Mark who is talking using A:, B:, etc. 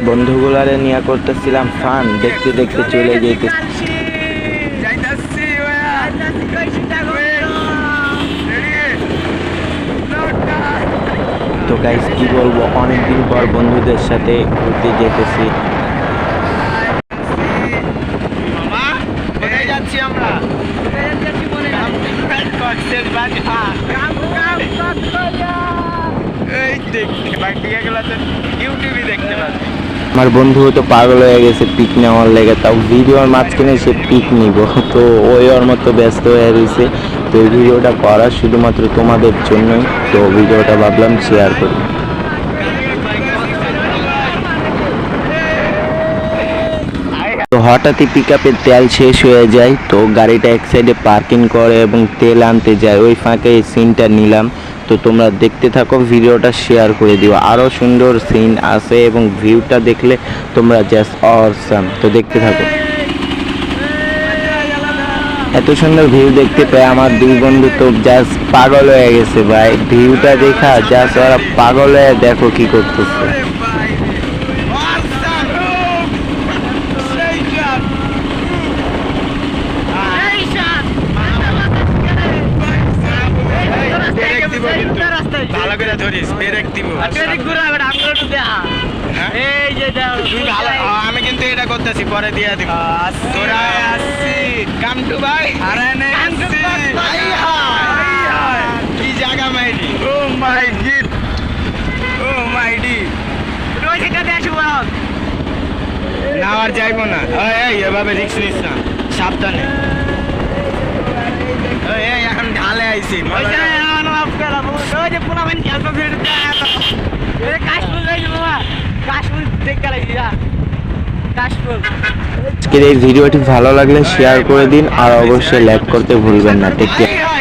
A: বন্ধুগুলারে নিয়ে করতেছিলাম ফান, দেখতে দেখতে চলে যেতে। তো গাইস কি বলবো, অনেকদিন পর বন্ধুদের সাথে ঘুরতে যেতেছি। আমার বন্ধু তো পাগল হয়ে গেছে পিক নেওয়ার লেগে, তাও ভিডিওর মাঝখানে সে পিক নিব, তো ওই ওর মতো ব্যস্ত হয়ে রয়েছে। তো এই ভিডিওটা করা শুধুমাত্র তোমাদের জন্যই, তো ভিডিওটা ভাবলাম শেয়ার করি। তো হঠাৎই পিক আপের তেল শেষ হয়ে যায়, তো গাড়িটা এক সাইডে পার্কিং করে এবং তেল আনতে যায়, ওই ফাঁকে এই সিনটা নিলাম। তো তোমরা দেখতে থাকো, ভিডিওটা শেয়ার করে দিও, আরও সুন্দর সিন আছে এবং ভিউটা দেখলে তোমরা জাস্ট অসাম। তো দেখতে থাকো। এত সুন্দর ভিউ দেখতে পেয়ে আমার দুই বন্ধু তো জাস্ট পাগল হয়ে গেছে ভাই, ভিউটা দেখা জাস্ট ওরা পাগল হয়ে দেখো কি করতেছে।
B: ভালো করে ধরিস, ব্রেক দিব। আমি কিন্তু এটা করতেছি, পরে দিয়ে দিব। তোরা আসছি কামটু ভাই, কি জায়গা মাইডি, ও মাই গিট, ও মাই ডি। না আর যাইবো না, এভাবে রিক্স নিস না, সাবধানে। এখন ঢালে আইসি
A: আজকের এই ভিডিওটি ভালো লাগলে শেয়ার করে দিন আর অবশ্যই লাইক করতে ভুলবেন না। Take care.